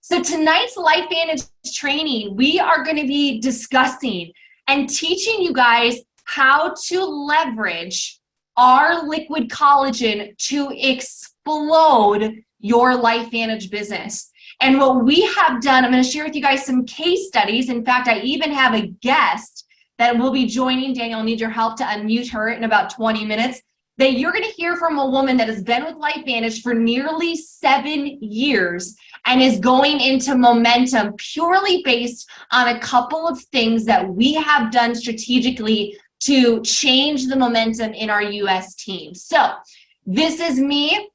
So tonight's LifeVantage training, we are going to be discussing and teaching you guys how to leverage our liquid collagen to explode your LifeVantage business. And what we have done, I'm going to share with you guys some case studies. In fact, I even have a guest that will be joining. Daniel, I need your help to unmute her in about 20 minutes. That you're going to hear from a woman that has been with LifeVantage for nearly 7 years and is going into momentum purely based on a couple of things that we have done strategically to change the momentum in our US team. So this is me.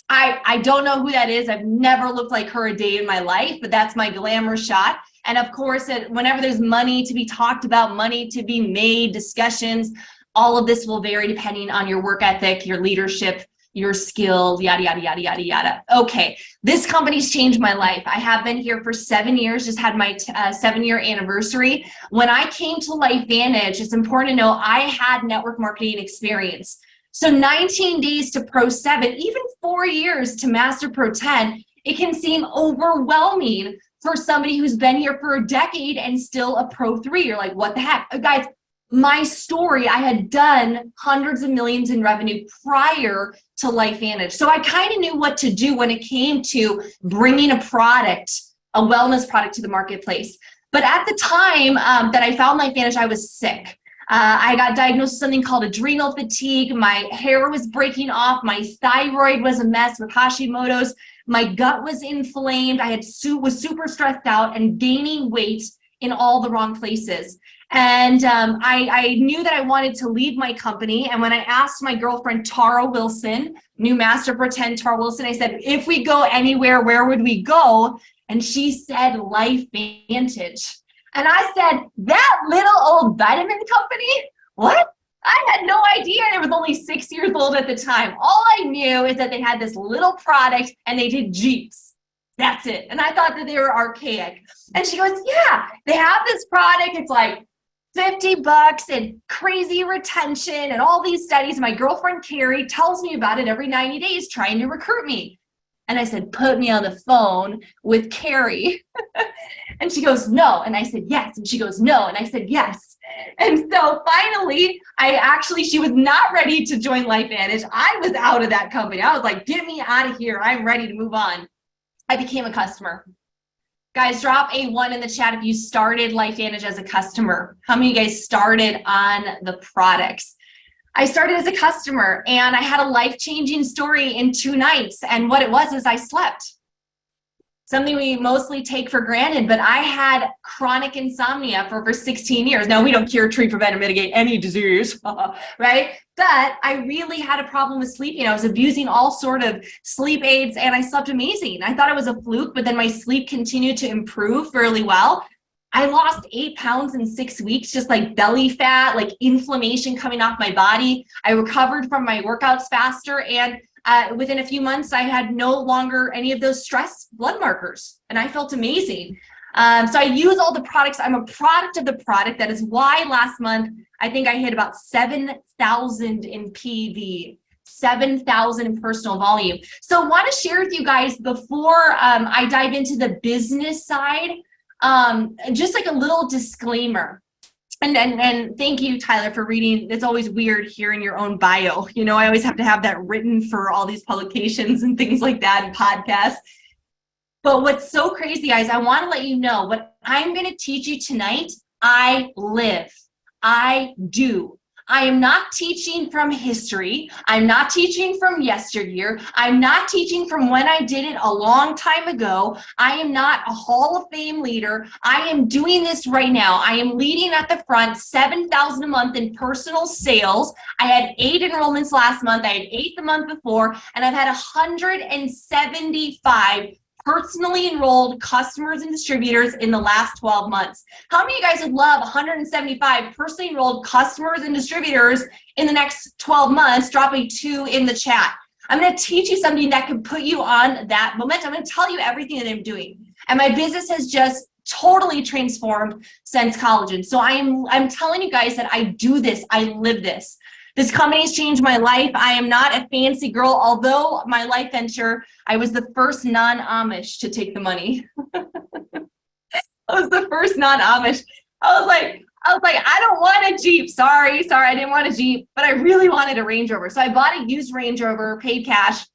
I don't know who that is. I've never looked like her a day in my life, but that's my glamour shot. And of course, whenever there's money to be talked about, money to be made, discussions, all of this will vary depending on your work ethic, your leadership, your skills, yada, yada, yada, yada, yada. Okay, this company's changed my life. I have been here for 7 years, just had my 7-year anniversary. When I came to LifeVantage, it's important to know I had network marketing experience. So 19 days to Pro 7, even 4 years to Master Pro 10, it can seem overwhelming for somebody who's been here for a decade and still a Pro 3. You're like, what the heck? Guys, my story, I had done hundreds of millions in revenue prior to LifeVantage. So I kind of knew what to do when it came to bringing a product, a wellness product to the marketplace. But at the time that I found LifeVantage, I was sick. I got diagnosed with something called adrenal fatigue. My hair was breaking off. My thyroid was a mess with Hashimoto's. My gut was inflamed. I was super stressed out and gaining weight in all the wrong places. And I knew that I wanted to leave my company. And when I asked my girlfriend, Tara Wilson, new Master Pro 10 Tara Wilson, I said, if we go anywhere, where would we go? And she said, LifeVantage. And I said, that little old vitamin company? What? I had no idea. I was only 6 years old at the time. All I knew is that they had this little product and they did Jeeps. That's it. And I thought that they were archaic. And she goes, yeah, they have this product. It's like $50 and crazy retention and all these studies. My girlfriend, Carrie, tells me about it every 90 days trying to recruit me. And I said, put me on the phone with Carrie. And she goes, no. And I said, yes. And she goes, no. And I said, yes. And so finally, she was not ready to join LifeVantage. I was out of that company. I was like, get me out of here. I'm ready to move on. I became a customer. Guys, drop a 1 in the chat if you started LifeVantage as a customer. How many of you guys started on the products? I started as a customer and I had a life-changing story in 2 nights. And what it was is I slept. Something we mostly take for granted, but I had chronic insomnia for over 16 years. Now, we don't cure, treat, prevent, or mitigate any disease, right? But I really had a problem with sleeping. I was abusing all sort of sleep aids and I slept amazing. I thought it was a fluke, but then my sleep continued to improve fairly well. I lost 8 pounds in 6 weeks, just like belly fat, like inflammation coming off my body. I recovered from my workouts faster. And within a few months, I had no longer any of those stress blood markers. And I felt amazing. So I use all the products. I'm a product of the product. That is why last month, I think I hit about 7,000 in PV. 7,000 in personal volume. So I want to share with you guys before I dive into the business side, just like a little disclaimer. And thank you, Tyler, for reading. It's always weird hearing your own bio. You know, I always have to have that written for all these publications and things like that and podcasts. But what's so crazy, guys, I want to let you know what I'm going to teach you tonight. I live. I do. I am not teaching from history. I'm not teaching from yesteryear. I'm not teaching from when I did it a long time ago. I am not a Hall of Fame leader. I am doing this right now. I am leading at the front, 7,000 a month in personal sales. I had 8 enrollments last month. I had 8 the month before, and I've had 175 personally enrolled customers and distributors in the last 12 months. How many of you guys would love 175 personally enrolled customers and distributors in the next 12 months? Drop a 2 in the chat. I'm going to teach you something that can put you on that momentum. I'm going to tell you everything that I'm doing. And my business has just totally transformed since collagen. So I'm telling you guys that I do this. I live this. This company's changed my life. I am not a fancy girl, although my life venture, I was the first non-Amish to take the money. I was the first non-Amish. I was like, I don't want a Jeep. Sorry, I didn't want a Jeep, but I really wanted a Range Rover. So I bought a used Range Rover, paid cash.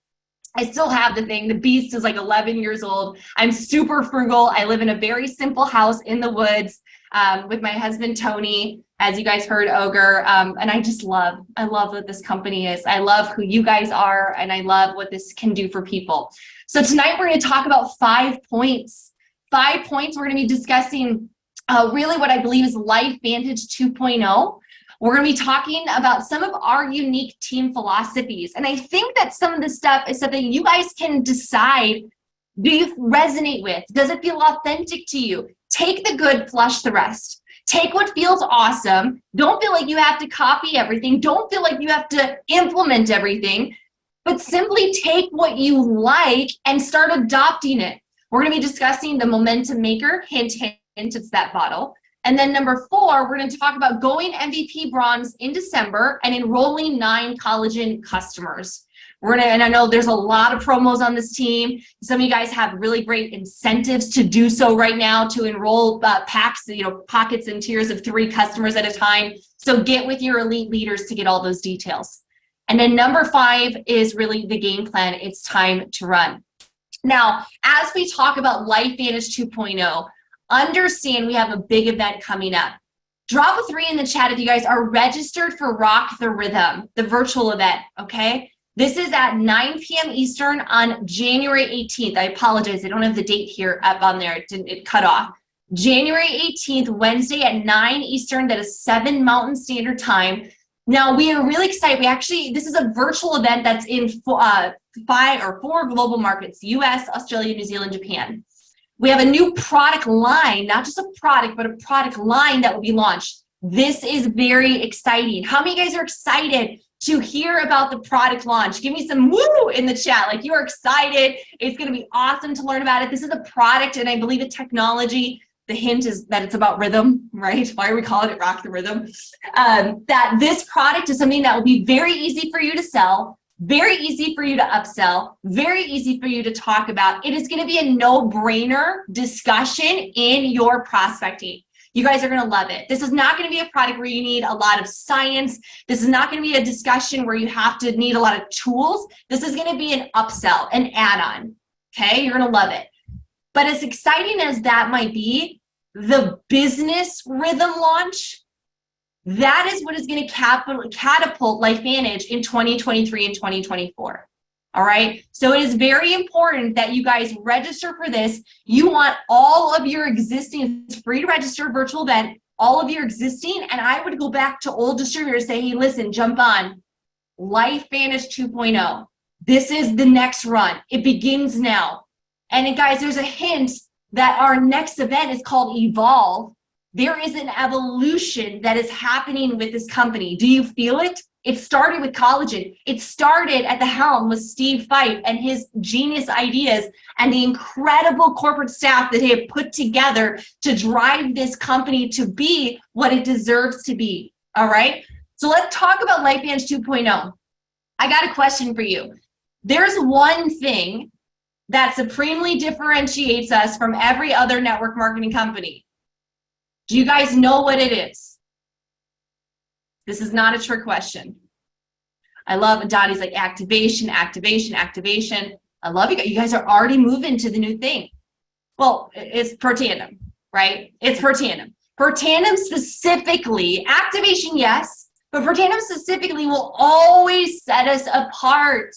I still have the thing. The beast is like 11 years old. I'm super frugal. I live in a very simple house in the woods with my husband, Tony, as you guys heard, Ogre. And I love what this company is. I love who you guys are, and I love what this can do for people. So tonight we're going to talk about 5 points. 5 points. We're going to be discussing really what I believe is LifeVantage 2.0. We're going to be talking about some of our unique team philosophies. And I think that some of this stuff is something you guys can decide, do you resonate with? Does it feel authentic to you? Take the good, flush the rest. Take what feels awesome. Don't feel like you have to copy everything. Don't feel like you have to implement everything, but simply take what you like and start adopting it. We're going to be discussing the momentum maker, hint, hint, it's that bottle. And then number 4, we're going to talk about going MVP bronze in December and enrolling 9 collagen customers. And I know there's a lot of promos on this team. Some of you guys have really great incentives to do so right now, to enroll packs, pockets and tiers of 3 customers at a time. So get with your elite leaders to get all those details. And then number 5 is really the game plan. It's time to run. Now, as we talk about LifeVantage 2.0, understand we have a big event coming up. Drop a 3 in the chat if you guys are registered for Rock the Rhythm, the virtual event, okay? This is at 9 p.m. Eastern on January 18th. I apologize, I don't have the date here up on there. It cut off. January 18th, Wednesday at 9 Eastern, that is 7 Mountain Standard Time. Now, we are really excited. This is a virtual event that's in 4 global markets: US, Australia, New Zealand, Japan. We have a new product line, not just a product, but a product line that will be launched. This is very exciting. How many of you guys are excited to hear about the product launch? Give me some woo in the chat. Like, you are excited. It's going to be awesome to learn about it. This is a product, and I believe a technology. The hint is that it's about rhythm, right? Why are we calling it Rock the Rhythm? That this product is something that will be very easy for you to sell, very easy for you to upsell, very easy for you to talk about. It is going to be a no-brainer discussion in your prospecting. You guys are going to love it. This is not going to be a product where you need a lot of science. This is not going to be a discussion where you have to need a lot of tools. This is going to be an upsell, an add-on. Okay, you're going to love it. But as exciting as that might be, the business rhythm launch, that is what is going to catapult LifeVantage in 2023 and 2024. All right. So it is very important that you guys register for this. You want all of your existing, it's free to register, virtual event, all of your existing. And I would go back to old distributors, say, hey, listen, jump on LifeVantage 2.0. This is the next run. It begins now. And guys, there's a hint that our next event is called Evolve. There is an evolution that is happening with this company. Do you feel it? It started with collagen. It started at the helm with Steve Fife and his genius ideas and the incredible corporate staff that they have put together to drive this company to be what it deserves to be. All right. So let's talk about LifeVantage 2.0. I got a question for you. There's one thing that supremely differentiates us from every other network marketing company. Do you guys know what it is? This is not a trick question. I love Dottie's like activation, activation, activation. I love you guys. You guys are already moving to the new thing. Well, it's per tandem, right? It's per tandem. Per tandem specifically, activation, yes, but per tandem specifically will always set us apart.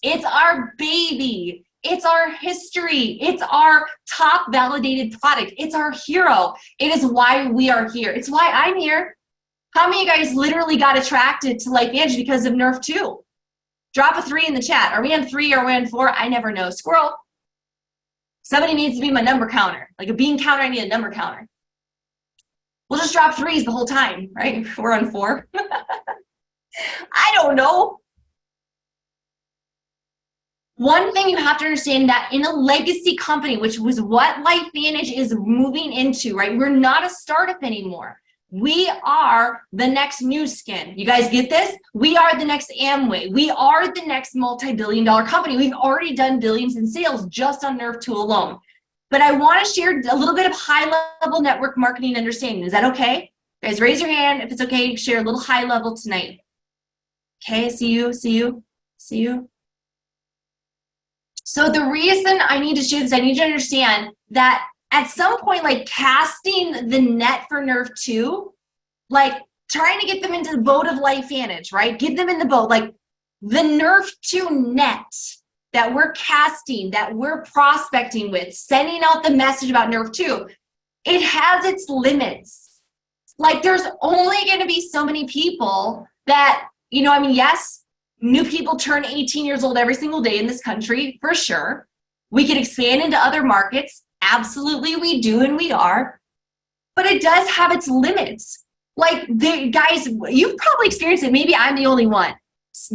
It's our baby. It's our history. It's our top validated product. It's our hero. It is why we are here. It's why I'm here. How many of you guys literally got attracted to LifeVantage because of Nerf 2? Drop a 3 in the chat. Are we on 3 or are we on 4? I never know. Squirrel. Somebody needs to be my number counter. Like a bean counter, I need a number counter. We'll just drop 3s the whole time, right? We're on 4. I don't know. One thing you have to understand that in a legacy company, which was what LifeVantage is moving into, right? We're not a startup anymore. We are the next new skin. You guys get this? We are the next Amway. We are the next multi-billion-dollar company. We've already done billions in sales just on Nerve 2 alone. But I want to share a little bit of high-level network marketing understanding. Is that okay? Guys, raise your hand if it's okay to share a little high level tonight. Okay, see you. So the reason I need to share this, I need to understand that at some point, like casting the net for Nerve 2, like trying to get them into the boat of LifeVantage, right? Get them in the boat. Like the Nerve 2 net that we're casting, that we're prospecting with, sending out the message about Nerve 2, it has its limits. Like there's only going to be so many people that, yes, new people turn 18 years old every single day in this country, for sure. We can expand into other markets. Absolutely, we do, and we are. But it does have its limits. Like, guys, you've probably experienced it. Maybe I'm the only one.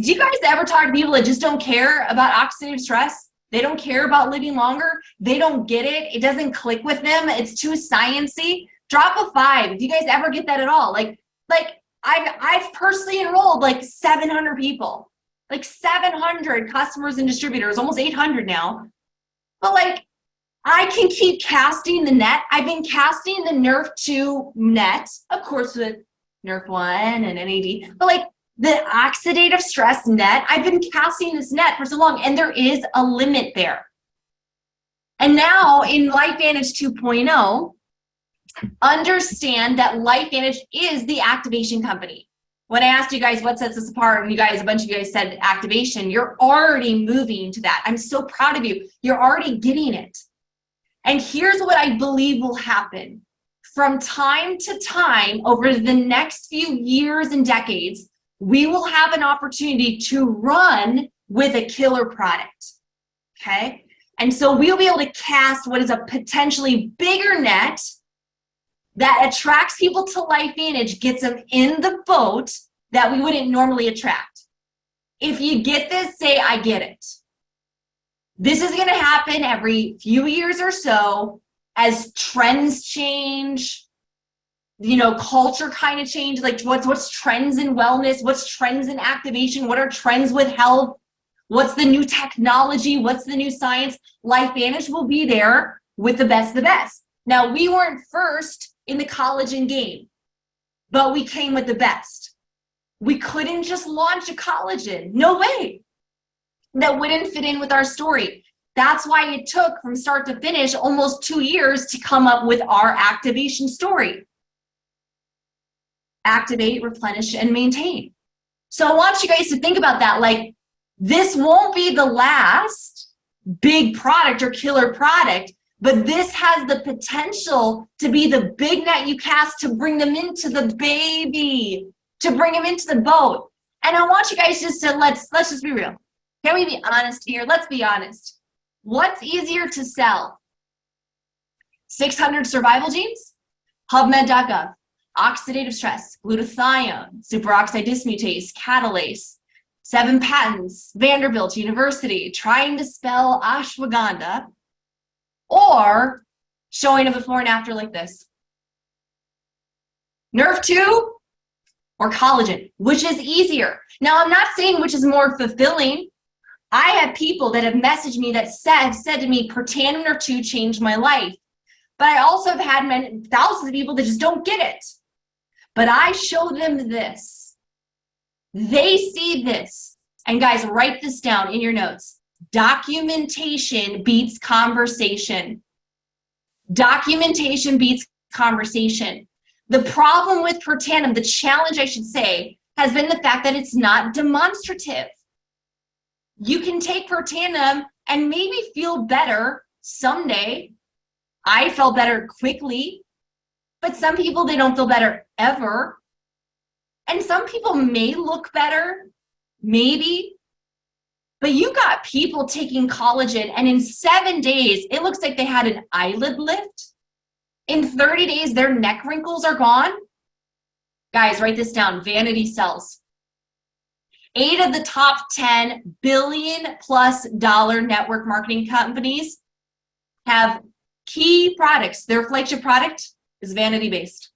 Do you guys ever talk to people that just don't care about oxidative stress? They don't care about living longer. They don't get it. It doesn't click with them. It's too sciencey. Drop a 5 if you guys ever get that at all. Like I've personally enrolled like 700 people, like 700 customers and distributors, almost 800 now. But like, I can keep casting the net. I've been casting the Nerve 2 net, of course, with Nerve 1 and NAD, but like the oxidative stress net, I've been casting this net for so long, and there is a limit there. And now in LifeVantage 2.0, understand that LifeVantage is the activation company. When I asked you guys what sets us apart, and a bunch of you guys said activation, you're already moving to that. I'm so proud of you. You're already getting it. And here's what I believe will happen. From time to time, over the next few years and decades, we will have an opportunity to run with a killer product, okay? And so we'll be able to cast what is a potentially bigger net that attracts people to LifeVantage, gets them in the boat that we wouldn't normally attract. If you get this, say, I get it. This is going to happen every few years or so as trends change, culture kind of change, like what's trends in wellness, what's trends in activation, what are trends with health, what's the new technology, what's the new science. LifeVantage will be there with the best of the best. Now, we weren't first in the collagen game, but we came with the best. We couldn't just launch a collagen. No way. That wouldn't fit in with our story. That's why it took from start to finish almost 2 years to come up with our activation story. Activate, replenish, and maintain. So I want you guys to think about that. Like, this won't be the last big product or killer product, but this has the potential to be the big net you cast to bring them into the baby, to bring them into the boat. And I want you guys just to, let's just be real. Can we be honest here? Let's be honest. What's easier to sell? 600 survival genes? PubMed.gov. Oxidative stress, glutathione, superoxide dismutase, catalase, 7 patents, Vanderbilt University, trying to spell ashwagandha, or showing a before and after like this. Nerve 2 or collagen, which is easier? Now, I'm not saying which is more fulfilling. I have people that have messaged me that said to me, Protandim Nerve 2 changed my life. But I also have had thousands of people that just don't get it. But I show them this. They see this. And guys, write this down in your notes. Documentation beats conversation. Documentation beats conversation. The problem with Protandim, the challenge I should say, has been the fact that it's not demonstrative. You can take Protandim and maybe feel better someday. I felt better quickly, but some people, they don't feel better ever. And some people may look better, maybe, but you got people taking collagen and in 7 days, it looks like they had an eyelid lift. In 30 days, their neck wrinkles are gone. Guys, write this down, Vanity Sells. 8 of the top 10 billion-plus dollar network marketing companies have key products. Their flagship product is vanity-based.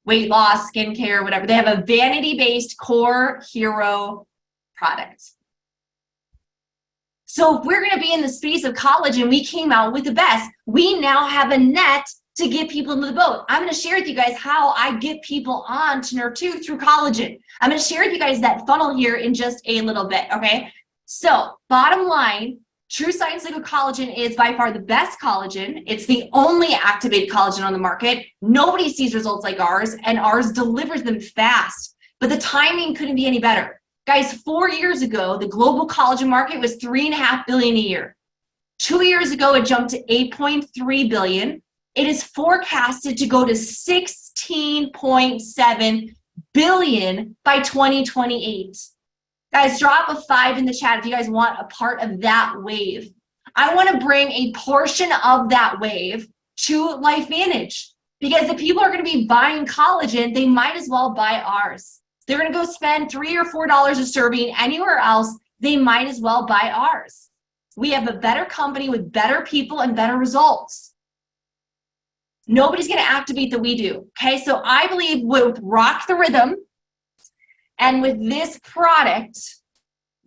weight loss, skincare, whatever. They have a vanity-based core hero product. So if we're going to be in the space of collagen, we came out with the best. We now have a net to get people into the boat. I'm going to share with you guys how I get people on to Nerd 2 through collagen. I'm going to share with you guys that funnel here in just a little bit, okay? So bottom line, True Science Liquid Collagen is by far the best collagen. It's the only activated collagen on the market. Nobody sees results like ours, and ours delivers them fast. But the timing couldn't be any better. Guys, 4 years ago, the global collagen market was $3.5 billion a year. 2 years ago, it jumped to $8.3 billion. It is forecasted to go to $16.7 billion by 2028. Guys, drop a 5 in the chat if you guys want a part of that wave. I want to bring a portion of that wave to LifeVantage, because if people are going to be buying collagen, they might as well buy ours. They're going to go spend $3 or $4 a serving anywhere else. They might as well buy ours. We have a better company with better people and better results. Nobody's going to activate that we do. Okay, so I believe with Rock the Rhythm and with this product,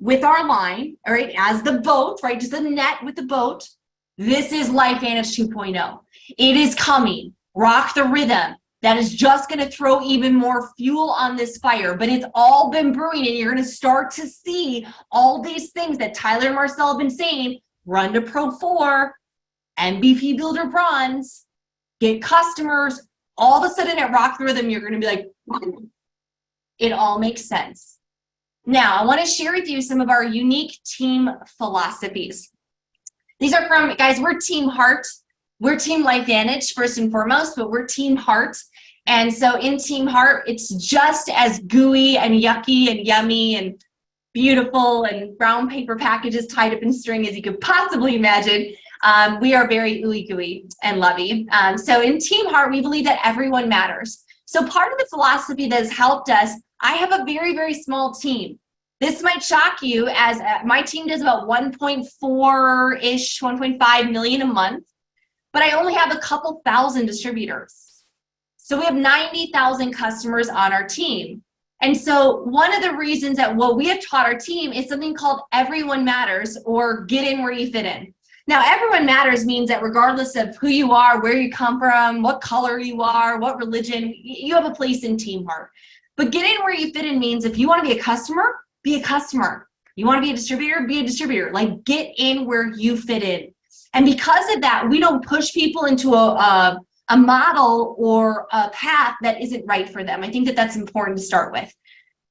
with our line, all right, as the boat, right, just a net with the boat, this is LifeVantage 2.0. It is coming. Rock the Rhythm. That is just going to throw even more fuel on this fire, but it's all been brewing, and you're going to start to see all these things that Tyler and Marcel have been saying: run to Pro 4, MVP Builder Bronze, get customers. All of a sudden at Rock the Rhythm, you're going to be like, it all makes sense. Now, I want to share with you some of our unique team philosophies. These are from, guys, we're Team Heart. We're Team LifeVantage first and foremost, but we're Team Heart. And so in Team Heart, it's just as gooey and yucky and yummy and beautiful and brown paper packages tied up in string as you could possibly imagine. We are very ooey gooey and lovey. So in Team Heart, we believe that everyone matters. So part of the philosophy that has helped us, I have a very, very small team. This might shock you, as my team does about 1.4-ish, 1.5 million a month, but I only have a couple thousand distributors. So we have 90,000 customers on our team. And so one of the reasons that what we have taught our team is something called everyone matters, or get in where you fit in. Now, everyone matters means that regardless of who you are, where you come from, what color you are, what religion, you have a place in Team Heart. But get in where you fit in means if you want to be a customer, be a customer. You want to be a distributor, be a distributor. Like, get in where you fit in. And because of that, we don't push people into a model or a path that isn't right for them. I think that that's important to start with.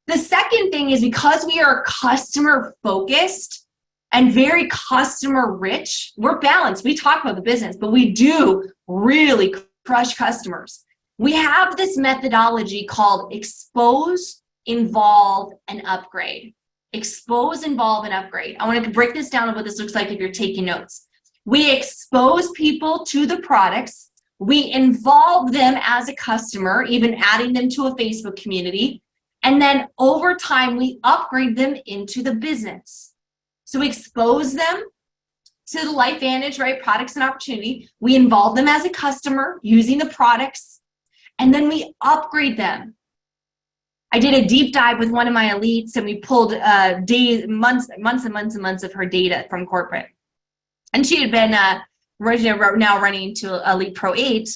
The second thing is, because we are customer focused and very customer rich, we're balanced. We talk about the business, but we do really crush customers. We have this methodology called expose, involve, and upgrade. Expose, involve, and upgrade. I want to break this down on what this looks like if you're taking notes. We expose people to the products. We involve them as a customer, even adding them to a Facebook community. And then over time, we upgrade them into the business. So we expose them to the LifeVantage, right? Products and opportunity. We involve them as a customer using the products, and then we upgrade them. I did a deep dive with one of my elites, and we pulled months and months of her data from corporate. And she had been now running to Elite Pro 8.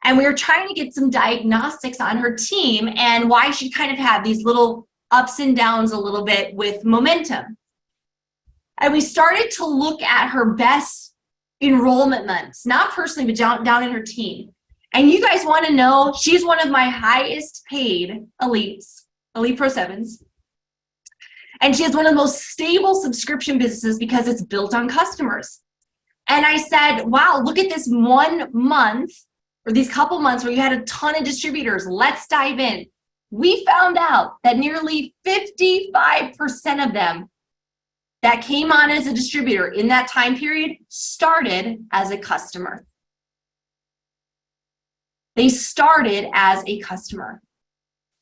And we were trying to get some diagnostics on her team and why she kind of had these little ups and downs a little bit with momentum. And we started to look at her best enrollment months, not personally, but down in her team. And you guys want to know, she's one of my highest paid elites, Elite Pro 7s. And she has one of the most stable subscription businesses because it's built on customers. And I said, wow, look at this 1 month or these couple months where you had a ton of distributors. Let's dive in. We found out that nearly 55% of them that came on as a distributor in that time period started as a customer. They started as a customer.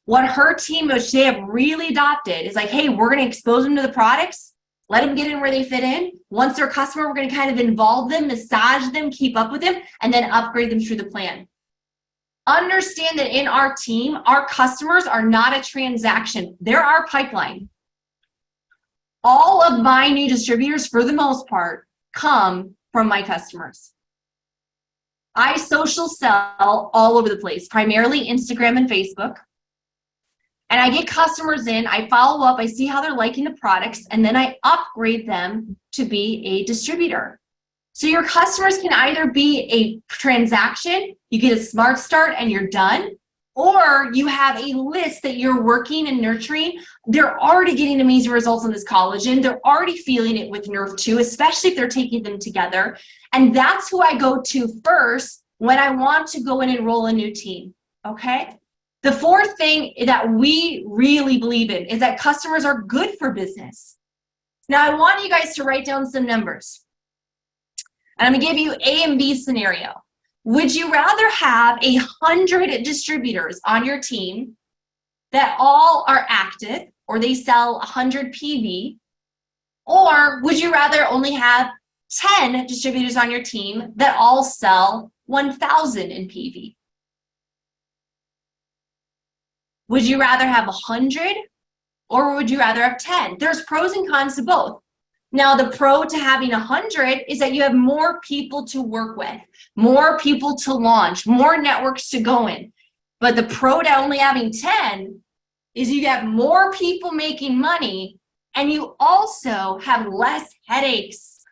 What her team, which they have really adopted, is like, hey, we're going to expose them to the products. Let them get in where they fit in. Once they're a customer, we're going to kind of involve them, massage them, keep up with them, and then upgrade them through the plan. Understand that in our team, our customers are not a transaction. They're our pipeline. All of my new distributors, for the most part, come from my customers. I social sell all over the place, primarily Instagram and Facebook. And I get customers in, I follow up, I see how they're liking the products, and then I upgrade them to be a distributor. So your customers can either be a transaction, you get a smart start and you're done, or you have a list that you're working and nurturing. They're already getting amazing results on this collagen. They're already feeling it with Nerve 2, especially if they're taking them together. And that's who I go to first when I want to go and enroll a new team, okay? The fourth thing that we really believe in is that customers are good for business. Now, I want you guys to write down some numbers. And I'm gonna give you A and B scenario. Would you rather have 100 distributors on your team that all are active, or they sell 100 PV? Or would you rather only have 10 distributors on your team that all sell 1,000 in PV? Would you rather have 100 or would you rather have 10? There's pros and cons to both. Now, the pro to having 100 is that you have more people to work with, more people to launch, more networks to go in. But the pro to only having 10 is you have more people making money and you also have less headaches,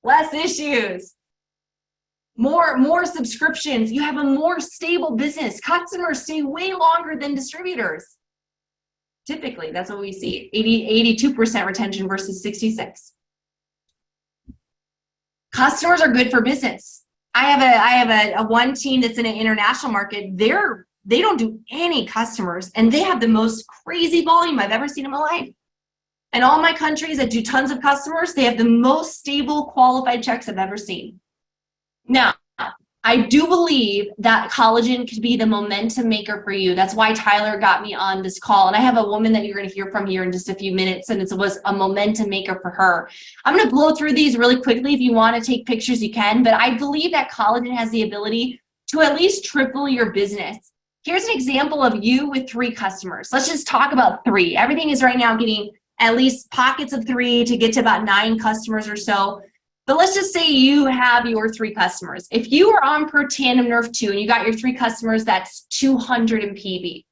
less issues. More subscriptions. You have a more stable business. Customers stay way longer than distributors. Typically, that's what we see. 82% retention versus 66. Customers are good for business. I have a one team that's in an international market. They don't do any customers, and they have the most crazy volume I've ever seen in my life. And all my countries that do tons of customers, they have the most stable qualified checks I've ever seen. Now, I do believe that collagen could be the momentum maker for you. That's why Tyler got me on this call. And I have a woman that you're going to hear from here in just a few minutes, and it was a momentum maker for her. I'm going to blow through these really quickly. If you want to take pictures, you can. But I believe that collagen has the ability to at least triple your business. Here's an example of you with 3 customers. Let's just talk about 3. Everything is right now getting at least pockets of 3 to get to about 9 customers or so. But let's just say you have your 3 customers. If you are on per tandem Nerve 2 and you got your 3 customers, that's 200 in PV.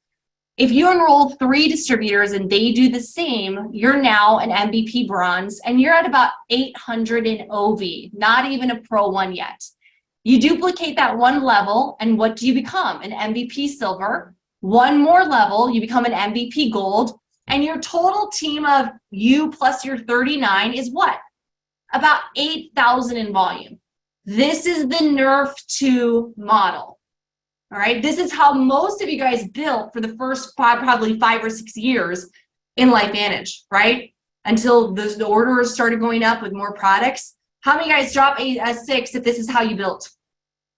If you enroll 3 distributors and they do the same, you're now an MVP bronze and you're at about 800 in OV, not even a pro 1 yet. You duplicate that 1 level and what do you become? An MVP silver. 1 more level, you become an MVP gold, and your total team of you plus your 39 is what? About 8,000 in volume. This is the Nerve 2 model. All right, this is how most of you guys built for the first probably 5 or 6 years in LifeVantage, right? Until the orders started going up with more products. How many guys drop a 6 if this is how you built,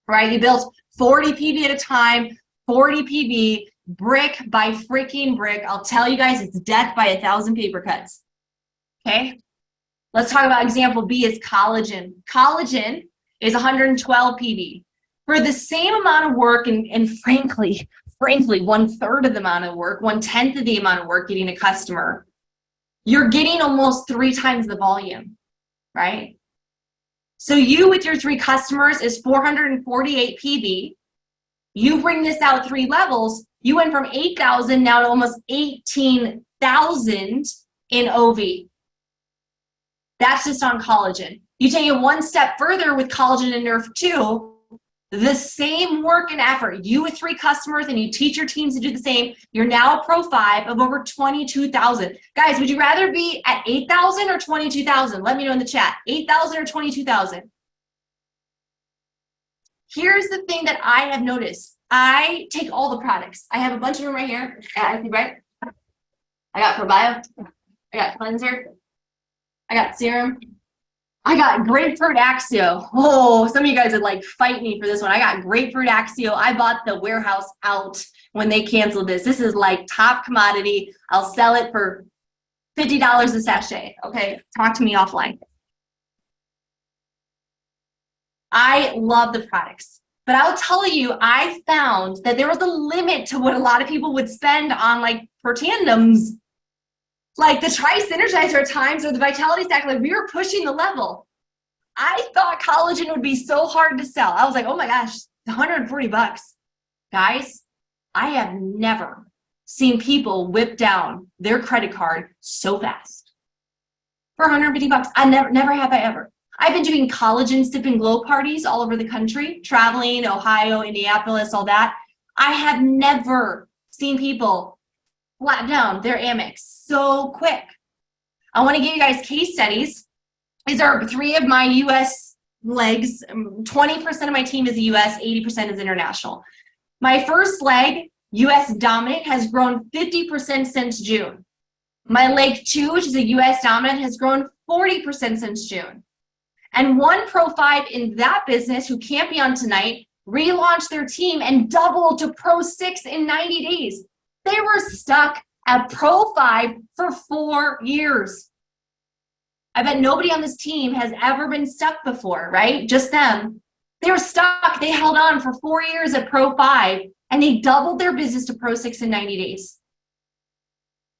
right? You built 40 PV at a time, 40 PV, brick by freaking brick. I'll tell you guys, it's death by 1,000 paper cuts, okay? Let's talk about example B is collagen. Collagen is 112 PV. For the same amount of work, and frankly, 1/3 of the amount of work, 1/10 of the amount of work getting a customer, you're getting almost 3 times the volume, right? So you with your 3 customers is 448 PV. You bring this out 3 levels, you went from 8,000 now to almost 18,000 in OV. That's just on collagen. You take it 1 step further with collagen and Nerve 2, the same work and effort. You with 3 customers and you teach your teams to do the same. You're now a pro 5 of over 22,000. Guys, would you rather be at 8,000 or 22,000? Let me know in the chat. 8,000 or 22,000? Here's the thing that I have noticed. I take all the products. I have a bunch of them right here. I think, right? I got Probio. I got cleanser. I got serum. I got grapefruit Axio. Oh, some of you guys would like fight me for this one. I got grapefruit Axio. I bought the warehouse out when they canceled this. This is like top commodity. I'll sell it for $50 a sachet. Okay, talk to me offline. I love the products. But I'll tell you, I found that there was a limit to what a lot of people would spend on like Protandems, like the Tri-Synergizer at times or the Vitality Stack. Like we were pushing the level. I thought collagen would be so hard to sell. I was like, oh my gosh, $140. Guys, I have never seen people whip down their credit card so fast for $150. Never have I ever. I've been doing collagen sip and glow parties all over the country, traveling, Ohio, Indianapolis, all that. I have never seen people flat down their Amex so quick. I want to give you guys case studies. These are 3 of my US legs. 20% of my team is US, 80% is international. My first leg, US dominant, has grown 50% since June. My leg 2, which is a US dominant, has grown 40% since June. And one Pro 5 in that business who can't be on tonight relaunched their team and doubled to Pro 6 in 90 days. They were stuck at Pro 5 for 4 years. I bet nobody on this team has ever been stuck before, right? Just them. They were stuck. They held on for 4 years at Pro 5 and they doubled their business to Pro 6 in 90 days.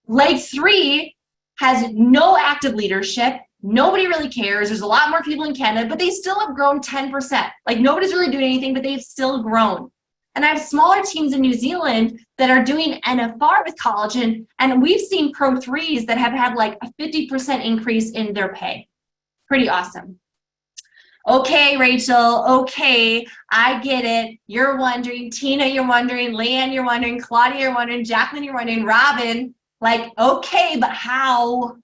Leg 3 has no active leadership. Nobody really cares. There's a lot more people in Canada, but they still have grown 10%. Like nobody's really doing anything, but they've still grown. And I have smaller teams in New Zealand that are doing NFR with collagen, and we've seen Pro 3s that have had like a 50% increase in their pay. Pretty awesome. Okay, Rachel, okay, I get it. You're wondering, Tina, you're wondering, Leanne, you're wondering, Claudia, you're wondering, Jacqueline, you're wondering, Robin, like, okay, but how?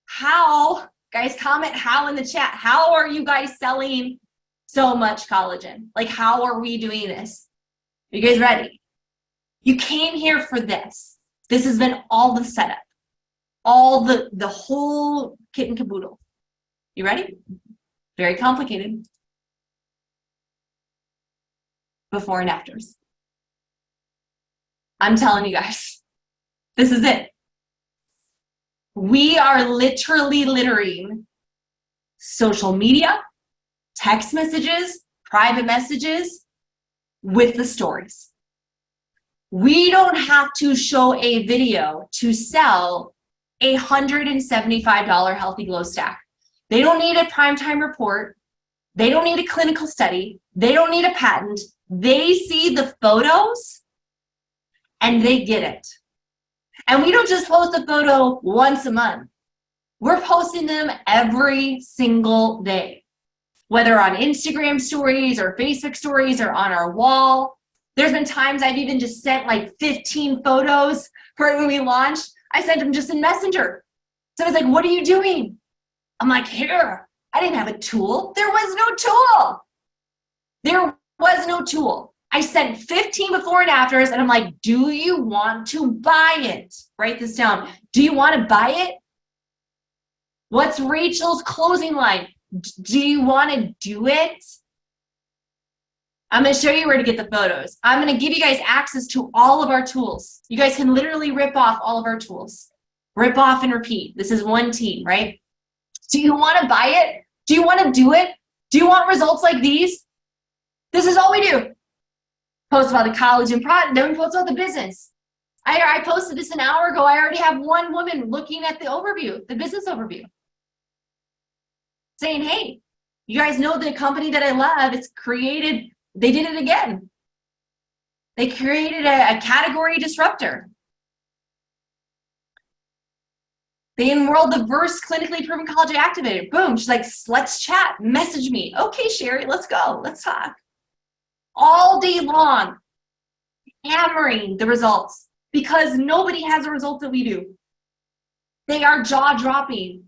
How? Guys, comment how in the chat. How are you guys selling so much collagen? Like, how are we doing this? Are you guys ready? You came here for this. This has been all the setup, all the whole kit and caboodle. You ready? Very complicated. Before and afters. I'm telling you guys, this is it. We are literally littering social media, text messages, private messages with the stories. We don't have to show a video to sell a $175 Healthy Glow stack. They don't need a primetime report. They don't need a clinical study. They don't need a patent. They see the photos and they get it. And we don't just post a photo once a month. We're posting them every single day, whether on Instagram stories or Facebook stories or on our wall. There's been times I've even just sent like 15 photos for when we launched. I sent them just in Messenger. So it's like, what are you doing? I'm like, here. I didn't have a tool. There was no tool. There was no tool. I sent 15 before and afters, and I'm like, do you want to buy it? Write this down. Do you want to buy it? What's Rachel's closing line? Do you want to do it? I'm going to show you where to get the photos. I'm going to give you guys access to all of our tools. You guys can literally rip off all of our tools. Rip off and repeat. This is one team, right? Do you want to buy it? Do you want to do it? Do you want results like these? This is all we do. Post about the collagen product, then we post about the business. I posted this an hour ago. I already have one woman looking at the overview, the business overview, saying, hey, you guys know the company that I love. It's created, they did it again. They created a category disruptor. They enrolled the first clinically proven collagen activator. Boom, she's like, let's chat, message me. Okay, Sherry, let's go, let's talk. All day long, hammering the results because nobody has the results that we do. They are jaw-dropping.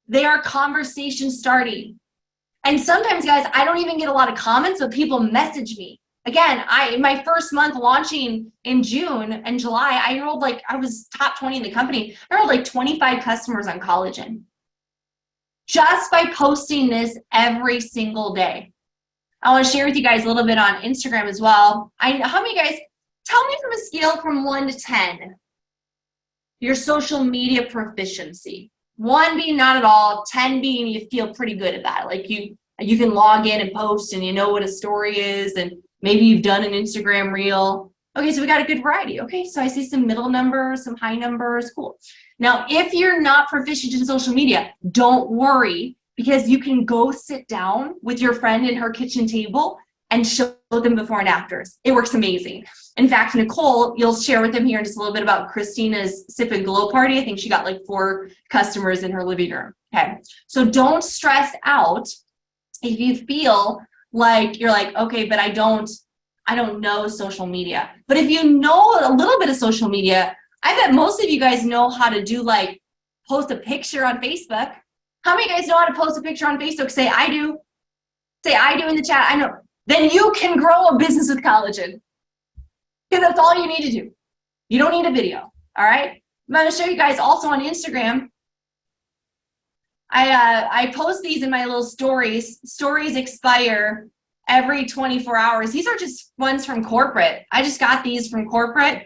They are conversation starting. And sometimes, guys, I don't even get a lot of comments, but people message me. Again, my first month launching in June and July, I enrolled I was top 20 in the company. I enrolled like 25 customers on collagen just by posting this every single day. I want to share with you guys a little bit on Instagram as well. How many guys, tell me from a scale from 1 to 10, your social media proficiency. 1 being not at all, 10 being you feel pretty good at that. Like you can log in and post and you know what a story is and Maybe you've done an Instagram reel. Okay, so we got a good variety. Okay, so I see some middle numbers, some high numbers, cool. Now, if you're not proficient in social media, don't worry, because you can go sit down with your friend at her kitchen table and show them before and afters. It works amazing. In fact, Nicole, you'll share with them here in just a little bit about Christina's Sip and Glow party. I think she got like 4 customers in her living room. Okay, so don't stress out if you feel like you're like, okay, but I don't know social media. But if you know a little bit of social media, I bet most of you guys know how to do, like, post a picture on Facebook. How many guys know how to post a picture on Facebook? Say I do. Say I do in the chat. I know. Then you can grow a business with collagen. Because that's all you need to do. You don't need a video. All right. I'm going to show you guys also on Instagram. I post these in my little stories. Stories expire every 24 hours. These are just ones from corporate. I just got these from corporate.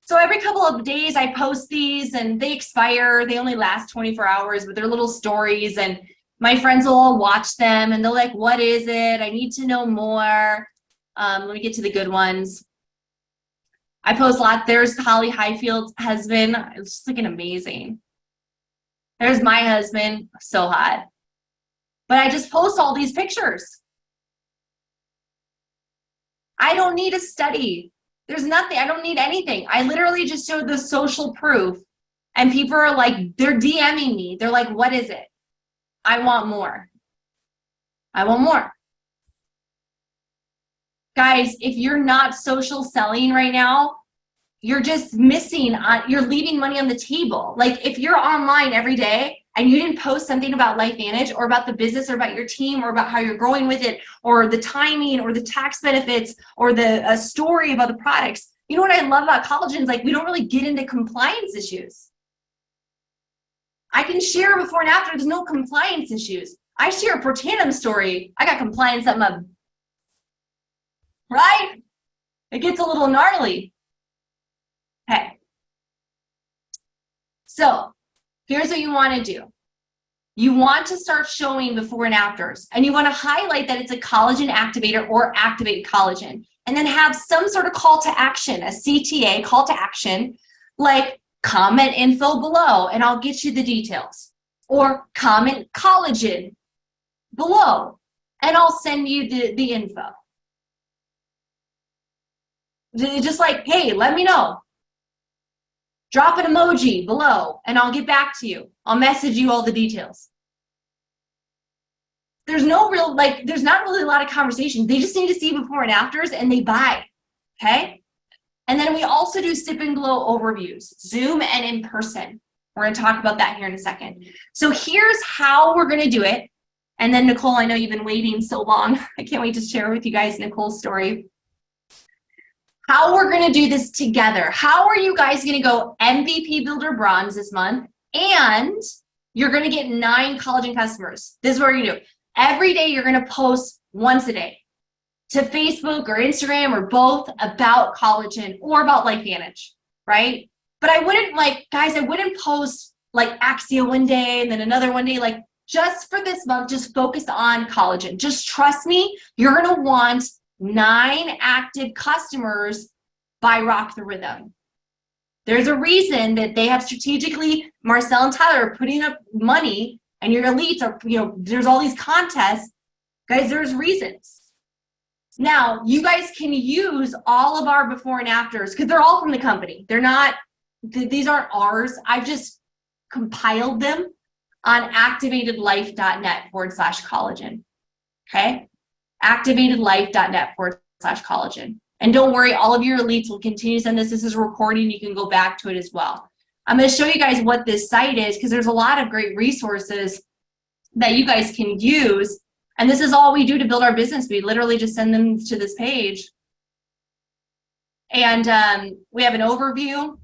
So every couple of days I post these and they expire. They only last 24 hours, but they're little stories, and my friends will all watch them and they're like, what is it? I need to know more. Let me get to the good ones. I post a lot. There's Holly Highfield's husband. It's just looking amazing. There's my husband. So hot. But I just post all these pictures. I don't need a study. There's nothing. I don't need anything. I literally just showed the social proof, and people are like, they're DMing me. They're like, what is it? I want more. I want more. Guys, if you're not social selling right now, you're just missing on, you're leaving money on the table. Like, if you're online every day and you didn't post something about LifeVantage or about the business or about your team or about how you're growing with it or the timing or the tax benefits or the story about the products, you know what I love about collagen is, like, we don't really get into compliance issues. I can share before and after. There's no compliance issues. I share a Protanum story. I got compliance at my, right? It gets a little gnarly. Okay. So here's what you want to do. You want to start showing before and afters, and you want to highlight that it's a collagen activator or activated collagen, and then have some sort of call to action, a CTA, call to action, like comment info below and I'll get you the details, or comment collagen below and I'll send you the info. Just like, hey, let me know. Drop an emoji below and I'll get back to you. I'll message you all the details. There's no real, like, there's not really a lot of conversation. They just need to see before and afters and they buy, okay? And then we also do Sip and Glow overviews, Zoom and in person. We're going to talk about that here in a second. So here's how we're going to do it. And then Nicole, I know you've been waiting so long. I can't wait to share with you guys Nicole's story. How we're going to do this together. How are you guys going to go MVP Builder Bronze this month? And you're going to get 9 collagen customers. This is what we're going to do. Every day you're going to post once a day to Facebook or Instagram or both about collagen or about LifeVantage, right? But I wouldn't, like, guys, I wouldn't post like Axia one day and then another one day. Like, just for this month, just focus on collagen. Just trust me, you're going to want 9 active customers by Rock the Rhythm. There's a reason that they have strategically, Marcel and Tyler are putting up money, and your elites are, you know, there's all these contests. Guys, there's reasons. Now, you guys can use all of our before and afters because they're all from the company. They're not, these aren't ours. I've just compiled them on activatedlife.net/collagen. Okay? activatedlife.net/collagen. And don't worry, all of your elites will continue to send this. This is a recording. You can go back to it as well. I'm going to show you guys what this site is because there's a lot of great resources that you guys can use. And this is all we do to build our business. We literally just send them to this page. And we have an overview.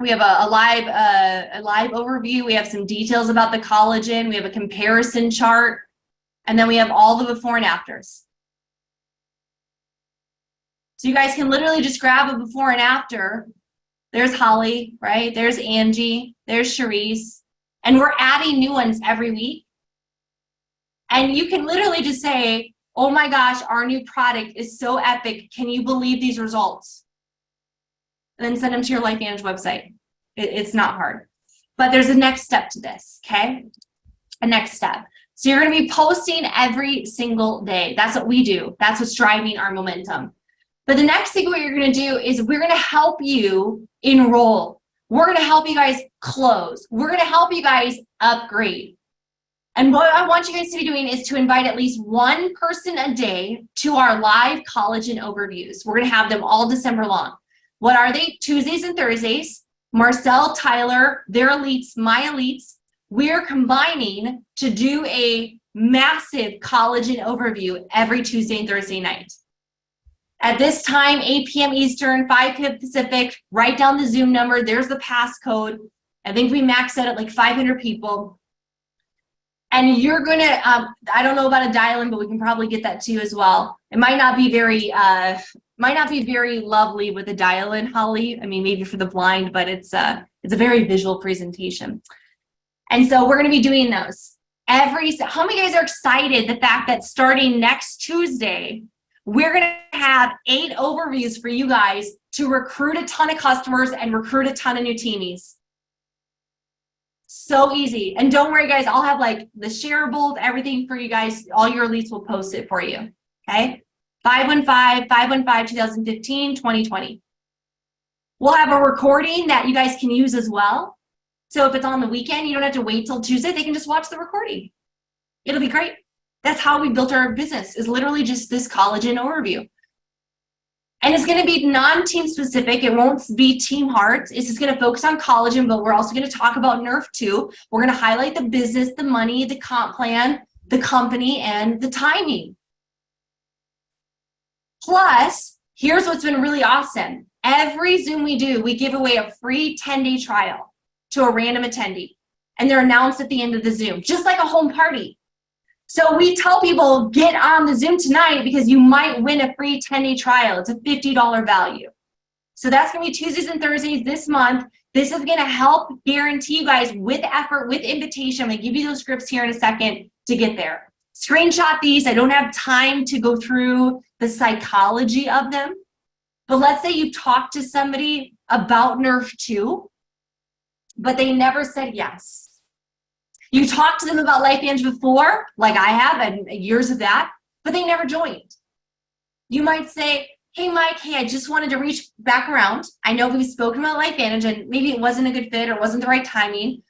We have a live overview. We have some details about the collagen. We have a comparison chart. And then we have all the before and afters. So you guys can literally just grab a before and after. There's Holly, right? There's Angie. There's Charisse. And we're adding new ones every week. And you can literally just say, oh my gosh, our new product is so epic. Can you believe these results? And then send them to your LifeVantage website. It's not hard. But there's a next step to this, okay? A next step. So you're going to be posting every single day. That's what we do. That's what's driving our momentum. But the next thing what you're going to do is we're going to help you enroll. We're going to help you guys close. We're going to help you guys upgrade. And what I want you guys to be doing is to invite at least one person a day to our live collagen overviews. We're going to have them all December long. What are they? Tuesdays and Thursdays. Marcel, Tyler, their elites, my elites. We're combining to do a massive collagen overview every Tuesday and Thursday night. At this time, 8 p.m. Eastern, 5 p.m. Pacific, write down the Zoom number. There's the passcode. I think we maxed out at like 500 people. And you're going to, I don't know about a dial-in, but we can probably get that to you as well. It might not be very lovely with a dial-in, Holly. I mean, maybe for the blind, but it's a very visual presentation. And so we're going to be doing those. How many of you guys are excited the fact that starting next Tuesday, we're going to have 8 overviews for you guys to recruit a ton of customers and recruit a ton of new teamies. So easy. And don't worry, guys, I'll have like the shareables, everything for you guys. All your elites will post it for you. Okay? 515-2015, 2020. We'll have a recording that you guys can use as well. So if it's on the weekend, you don't have to wait till Tuesday. They can just watch the recording. It'll be great. That's how we built our business, is literally just this collagen overview. And it's going to be non-team specific. It won't be Team Heart. It's just going to focus on collagen, but we're also going to talk about Nerf too. We're going to highlight the business, the money, the comp plan, the company, and the timing. Plus, here's what's been really awesome. Every Zoom we do, we give away a free 10-day trial to a random attendee. And they're announced at the end of the Zoom, just like a home party. So we tell people, get on the Zoom tonight because you might win a free 10-day trial. It's a $50 value. So that's going to be Tuesdays and Thursdays this month. This is going to help guarantee you guys with effort, with invitation. I'm going to give you those scripts here in a second to get there. Screenshot these. I don't have time to go through the psychology of them. But let's say you talked to somebody about Nerf 2, but they never said yes. You talked to them about LifeVantage before, like I have, and years of that, but they never joined. You might say, hey, Mike, hey, I just wanted to reach back around. I know we've spoken about LifeVantage, and maybe it wasn't a good fit or wasn't the right timing.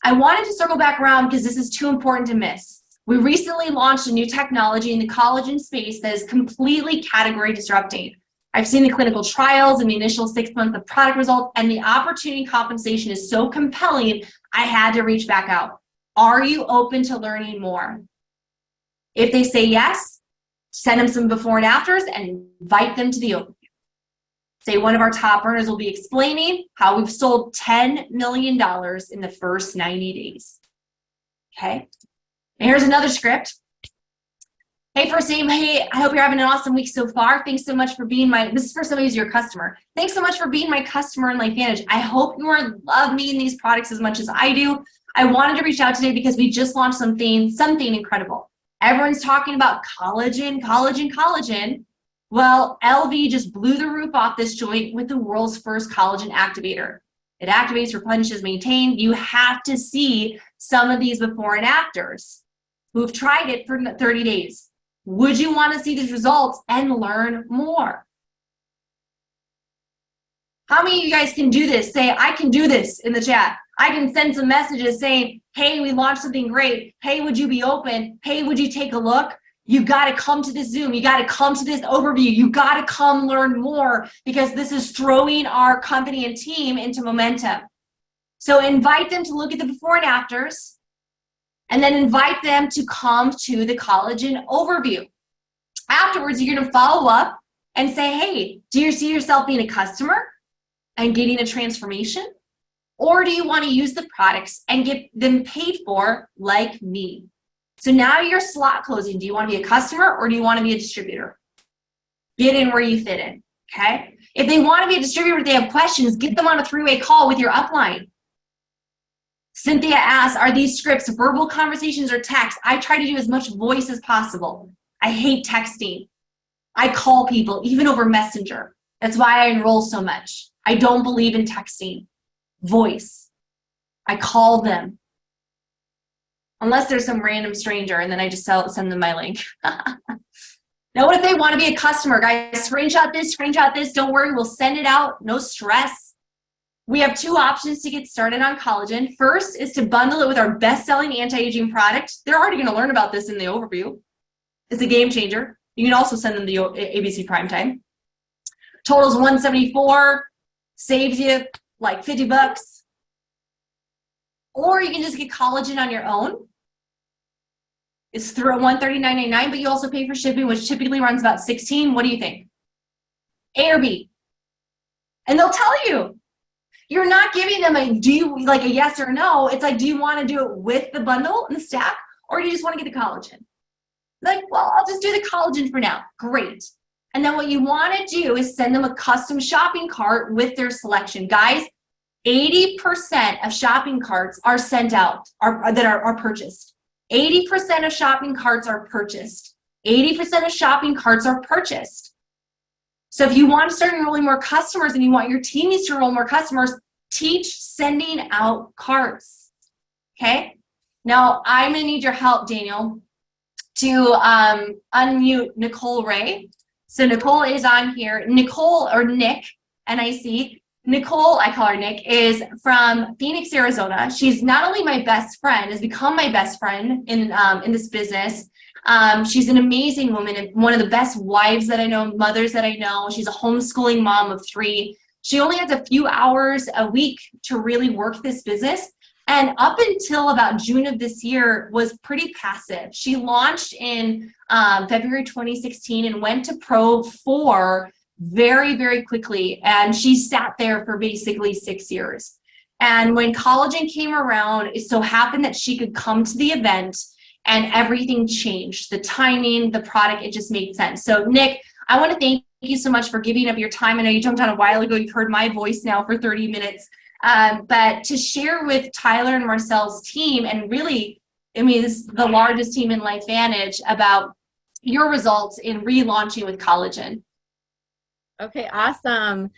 I wanted to circle back around because this is too important to miss. We recently launched a new technology in the collagen space that is completely category disrupting. I've seen the clinical trials and the initial 6 months of product results, and the opportunity compensation is so compelling, I had to reach back out. Are you open to learning more? If they say yes, send them some before and afters and invite them to the overview. Say one of our top earners will be explaining how we've sold $10 million in the first 90 days. Okay? And here's another script. Hey, first name, hey, I hope you're having an awesome week so far. Thanks so much for being this is for somebody who's your customer. Thanks so much for being my customer in LifeVantage. I hope you love me and these products as much as I do. I wanted to reach out today because we just launched something incredible. Everyone's talking about collagen. Well, LV just blew the roof off this joint with the world's first collagen activator. It activates, replenishes, maintains. You have to see some of these before and afters who've tried it for 30 days. Would you want to see these results and learn more? How many of you guys can do this? Say, I can do this in the chat. I can send some messages saying, hey, we launched something great. Hey, would you be open? Hey, would you take a look? You got to come to this Zoom. You got to come to this overview. You got to come learn more because this is throwing our company and team into momentum. So invite them to look at the before and afters, and then invite them to come to the collagen overview. Afterwards, you're going to follow up and say, hey, do you see yourself being a customer and getting a transformation? Or do you want to use the products and get them paid for like me? So now you're slot closing. Do you want to be a customer or do you want to be a distributor? Get in where you fit in, okay? If they want to be a distributor, if they have questions, get them on a 3-way call with your upline. Cynthia asks, are these scripts verbal conversations or text? I try to do as much voice as possible. I hate texting. I call people, even over Messenger. That's why I enroll so much. I don't believe in texting. Voice. I call them. Unless there's some random stranger, and then I just send them my link. Now, what if they want to be a customer? Guys, screenshot this. Don't worry, we'll send it out. No stress. We have two options to get started on collagen. First is to bundle it with our best-selling anti-aging product. They're already going to learn about this in the overview. It's a game changer. You can also send them the ABC Primetime. Total's $174, saves you like $50. Or you can just get collagen on your own. It's through $139.99, but you also pay for shipping, which typically runs about $16. What do you think? A or B? And they'll tell you. You're not giving them a yes or no. It's like, do you want to do it with the bundle and the stack, or do you just want to get the collagen? Like, well, I'll just do the collagen for now. Great. And then what you want to do is send them a custom shopping cart with their selection. Guys, 80% of shopping carts are sent out, are purchased. 80% of shopping carts are purchased. 80% of shopping carts are purchased. So if you want to start enrolling more customers and you want your teams to enroll more customers, teach sending out carts. Okay? Now, I'm going to need your help, Daniel, to unmute Nicole Ray. So Nicole is on here. Nicole, or Nick, N-I-C. Nicole, I call her Nick, is from Phoenix, Arizona. She's not only my best friend, has become my best friend in this business. She's an amazing woman and one of the best wives that I know, mothers that I know. She's a homeschooling mom of 3. She only has a few hours a week to really work this business. And up until about June of this year was pretty passive. She launched in February 2016 and went to Pro 4 very, very quickly. And she sat there for basically 6 years. And when collagen came around, it so happened that she could come to the event and everything changed. The timing, the product, it just made sense. So Nick, I want to thank you so much for giving up your time. I know you jumped on a while ago. You've heard my voice now for 30 minutes. But to share with Tyler and Marcel's team, and really, I mean, this is the largest team in LifeVantage, about your results in relaunching with collagen. Okay, awesome.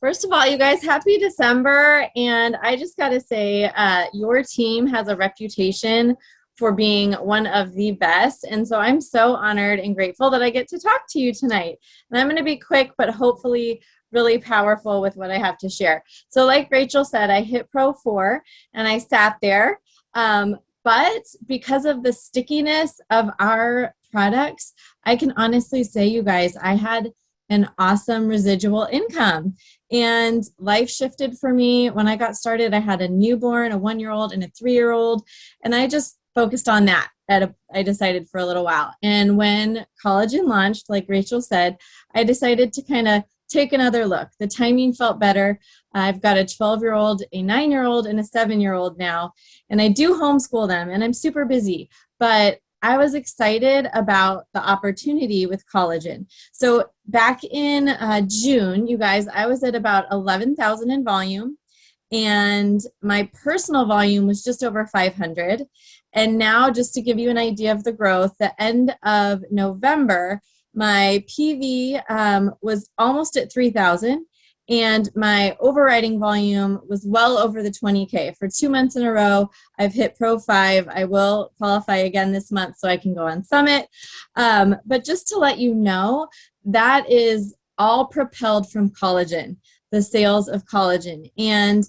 First of all, you guys, happy December. And I just got to say, your team has a reputation for being one of the best. And so I'm so honored and grateful that I get to talk to you tonight. And I'm going to be quick, but hopefully really powerful with what I have to share. So like Rachel said, I hit Pro 4 and I sat there. But because of the stickiness of our products, I can honestly say, you guys, I had an awesome residual income. And life shifted for me. When I got started, I had a newborn, a 1-year-old, and a 3-year-old. And I just focused on that. I decided for a little while. And when collagen launched, like Rachel said, I decided to kind of take another look. The timing felt better. I've got a 12-year-old, a 9-year-old, and a 7-year-old now. And I do homeschool them, and I'm super busy. But I was excited about the opportunity with collagen. So back in June, you guys, I was at about 11,000 in volume. And my personal volume was just over 500. And now, just to give you an idea of the growth, the end of November, my PV was almost at 3,000, and my overriding volume was well over the 20K. For 2 months in a row, I've hit Pro 5. I will qualify again this month so I can go on Summit. But just to let you know, that is all propelled from collagen, the sales of collagen. And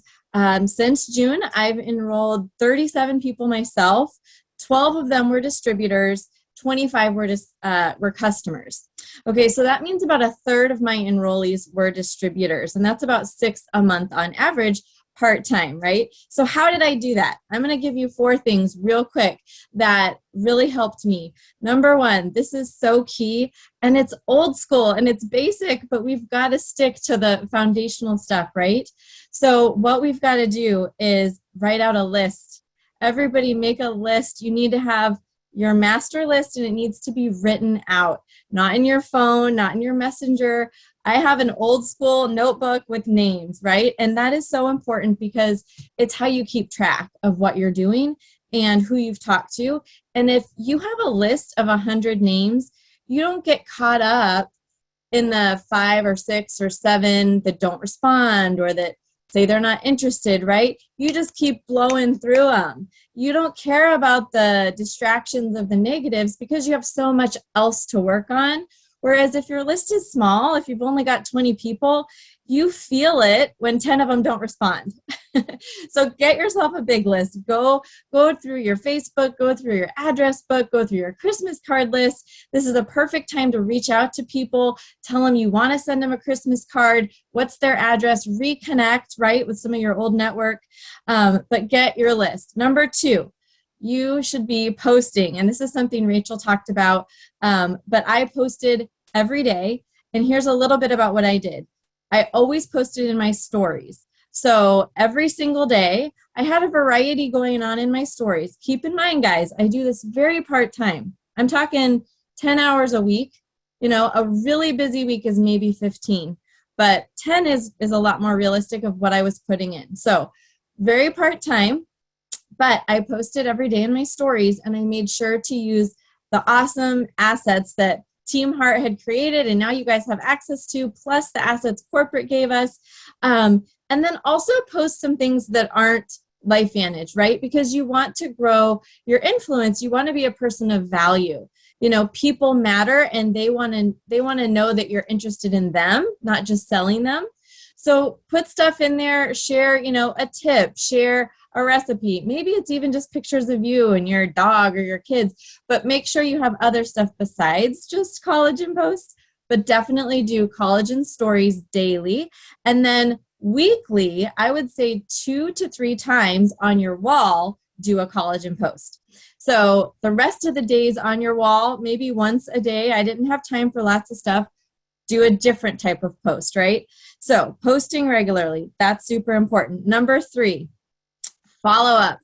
since June, I've enrolled 37 people myself. 12 of them were distributors. 25 were customers. Okay, so that means about 1/3 of my enrollees were distributors, and that's about 6 a month on average, part-time, right? So how did I do that? I'm going to give you 4 things real quick that really helped me. Number 1, this is so key, and it's old school and it's basic, but we've got to stick to the foundational stuff, right? So what we've got to do is write out a list. Everybody make a list. You need to have your master list, and it needs to be written out, not in your phone, not in your messenger. I have an old school notebook with names, right? And that is so important because it's how you keep track of what you're doing and who you've talked to. And if you have a list of 100 names, you don't get caught up in the 5 or 6 or 7 that don't respond or that say they're not interested, right? You just keep blowing through them. You don't care about the distractions of the negatives because you have so much else to work on. Whereas if your list is small, if you've only got 20 people, you feel it when 10 of them don't respond. So get yourself a big list. Go through your Facebook, go through your address book, go through your Christmas card list. This is a perfect time to reach out to people, tell them you want to send them a Christmas card, what's their address, reconnect, right, with some of your old network, but get your list. Number 2, you should be posting, and this is something Rachel talked about, but I posted every day, and here's a little bit about what I did. I always posted in my stories. So every single day, I had a variety going on in my stories. Keep in mind, guys, I do this very part-time. I'm talking 10 hours a week. You know, a really busy week is maybe 15, but 10 is a lot more realistic of what I was putting in. So very part-time, but I posted every day in my stories, and I made sure to use the awesome assets that Team Heart had created, and now you guys have access to, plus the assets corporate gave us. And then also post some things that aren't LifeVantage, right? Because you want to grow your influence. You want to be a person of value. You know, people matter, and they want to know that you're interested in them, not just selling them. So put stuff in there, share, you know, a tip, share a recipe. Maybe it's even just pictures of you and your dog or your kids, but make sure you have other stuff besides just collagen posts, but definitely do collagen stories daily. And then weekly, I would say 2 to 3 times on your wall, do a collagen post. So the rest of the days on your wall, maybe once a day, I didn't have time for lots of stuff, do a different type of post, right? So posting regularly, that's super important. Number 3, follow up.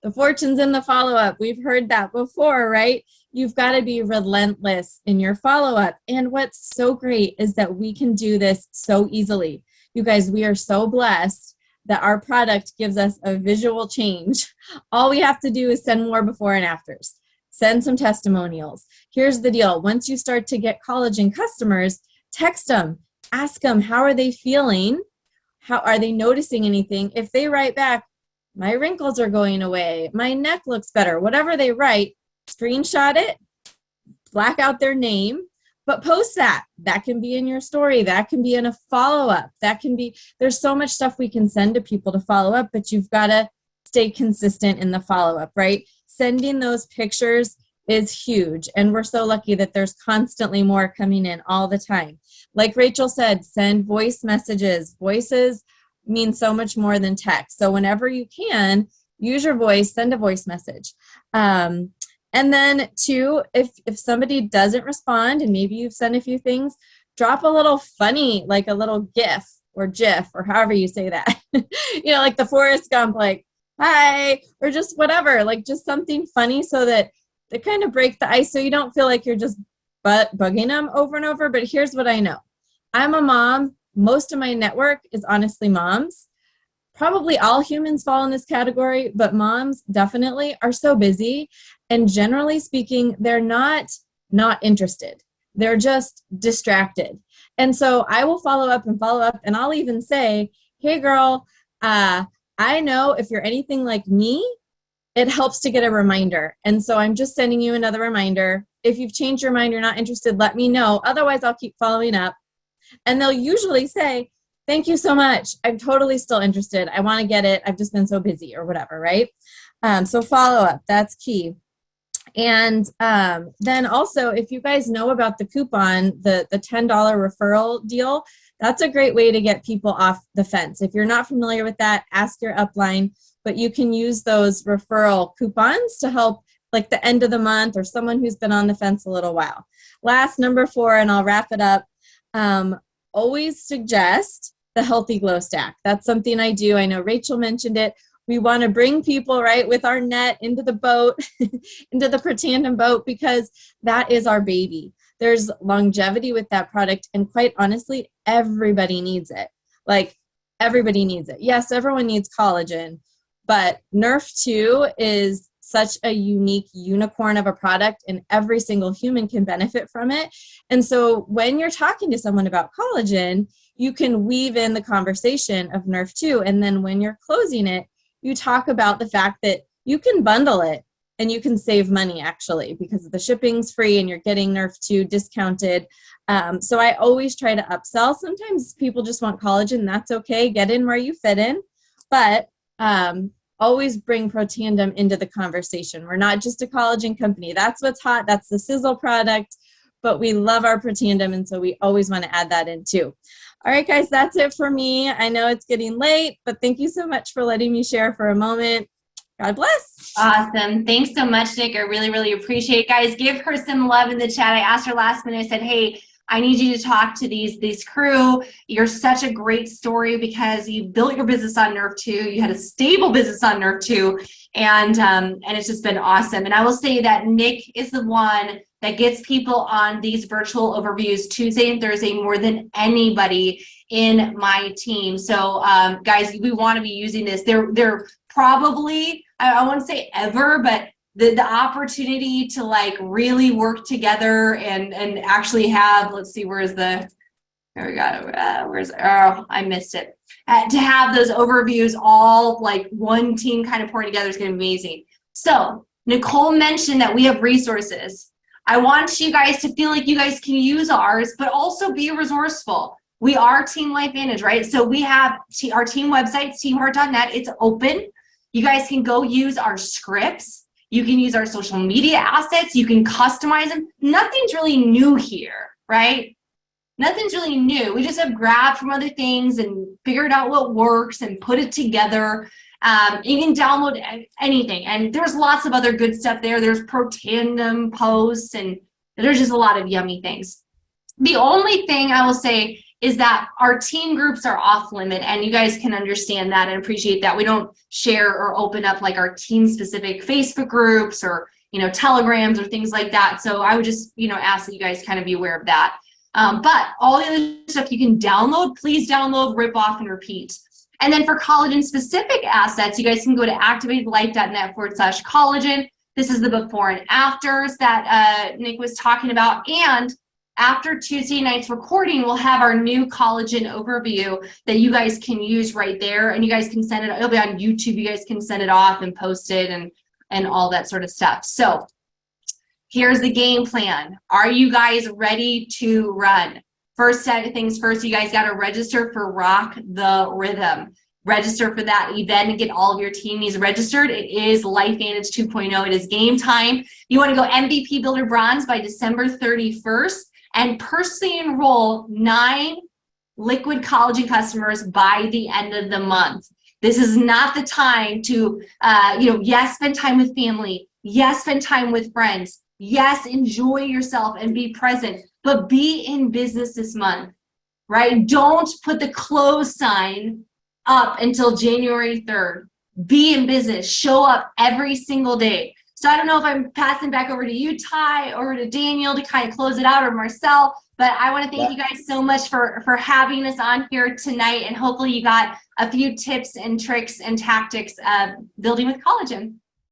The fortune's in the follow up. We've heard that before, right? You've got to be relentless in your follow up. And what's so great is that we can do this so easily. You guys, we are so blessed that our product gives us a visual change. All we have to do is send more before and afters. Send some testimonials. Here's the deal. Once you start to get collagen customers, text them, ask them, how are they feeling? How are they noticing anything? If they write back, my wrinkles are going away, my neck looks better, whatever they write, screenshot it, black out their name, but post that. That can be in your story. That can be in a follow-up. That can be, there's so much stuff we can send to people to follow up, but you've got to stay consistent in the follow-up, right? Sending those pictures is huge. And we're so lucky that there's constantly more coming in all the time. Like Rachel said, send voice messages. Voices mean so much more than text. So whenever you can, use your voice, send a voice message. And then 2, if somebody doesn't respond and maybe you've sent a few things, drop a little funny, like a little GIF or GIF or however you say that. You know, like the Forrest Gump, like, hi, or just whatever, like just something funny so that they kind of break the ice so you don't feel like you're just bugging them over and over. But here's what I know. I'm a mom. Most of my network is honestly moms. Probably all humans fall in this category, but moms definitely are so busy. And generally speaking, they're not interested. They're just distracted. And so I will follow up, and I'll even say, hey girl, I know if you're anything like me, it helps to get a reminder. And so I'm just sending you another reminder. If you've changed your mind, you're not interested, let me know. Otherwise, I'll keep following up. And they'll usually say, thank you so much. I'm totally still interested. I want to get it. I've just been so busy or whatever, right? So follow up, that's key. And then also, if you guys know about the coupon, the $10 referral deal, that's a great way to get people off the fence. If you're not familiar with that, ask your upline, but you can use those referral coupons to help like the end of the month or someone who's been on the fence a little while. Last, number 4, and I'll wrap it up. Always suggest the healthy glow stack. That's something I do. I know Rachel mentioned it. We want to bring people right with our net into the boat, into the Pretandem boat, because that is our baby. There's longevity with that product. And quite honestly, everybody needs it. Like everybody needs it. Yes, everyone needs collagen, but Nerf 2 is such a unique unicorn of a product, and every single human can benefit from it. And so when you're talking to someone about collagen, you can weave in the conversation of Nerf 2. And then when you're closing it, you talk about the fact that you can bundle it and you can save money actually, because the shipping's free and you're getting Nerf 2 discounted. So I always try to upsell. Sometimes people just want collagen. That's okay. Get in where you fit in. But always bring Protandem into the conversation. We're not just a collagen company. That's what's hot. That's the sizzle product. But we love our Protandem, and so we always want to add that in too. All right, guys, that's it for me. I know it's getting late, but thank you so much for letting me share for a moment. God bless. Awesome. Thanks so much, Nick. I really, really appreciate it. Guys, give her some love in the chat. I asked her last minute. I said, hey, I need you to talk to these crew. You're such a great story because you built your business on Nerf 2. You had a stable business on Nerf 2, and it's just been awesome. And I will say that Nick is the one that gets people on these virtual overviews Tuesday and Thursday more than anybody in my team. So guys, we want to be using this. They're probably, I won't say ever, but the opportunity to like really work together and actually have, let's see, there we go. I missed it. To have those overviews all like one team kind of pouring together is going to be amazing. So Nicole mentioned that we have resources. I want you guys to feel like you guys can use ours, but also be resourceful. We are Team LifeVantage, right? So we have our team website, teamheart.net. It's open. You guys can go use our scripts. You can use our social media assets. You can customize them. Nothing's really new here, right? Nothing's really new. We just have grabbed from other things and figured out what works and put it together. You can download anything. And there's lots of other good stuff there. There's Protandem posts, and there's just a lot of yummy things. The only thing I will say is that our team groups are off limit, and you guys can understand that and appreciate that. We don't share or open up like our team specific Facebook groups or, telegrams or things like that. So I would just, ask that you guys kind of be aware of that. But all the other stuff you can download, please download, rip off, and repeat. And then for collagen specific assets, you guys can go to activatedlife.net/collagen. This is the before and afters that Nick was talking about. And after Tuesday night's recording, we'll have our new collagen overview that you guys can use right there. And you guys can send it, it'll be on YouTube. You guys can send it off and post it and all that sort of stuff. So here's the game plan. Are you guys ready to run? First things first, you guys got to register for Rock the Rhythm. Register for that event and get all of your teamies registered. It is LifeVantage 2.0. It is game time. You want to go MVP Builder Bronze by December 31st and personally enroll 9 Liquid Collagen customers by the end of the month. This is not the time to, yes, spend time with family. Yes, spend time with friends. Yes, enjoy yourself and be present, but be in business this month, right? Don't put the close sign up until January 3rd. Be in business. Show up every single day. So I don't know if I'm passing back over to you, Ty, or to Daniel to kind of close it out, or Marcel, but I want to thank you guys so much for having us on here tonight, and hopefully you got a few tips and tricks and tactics building with collagen.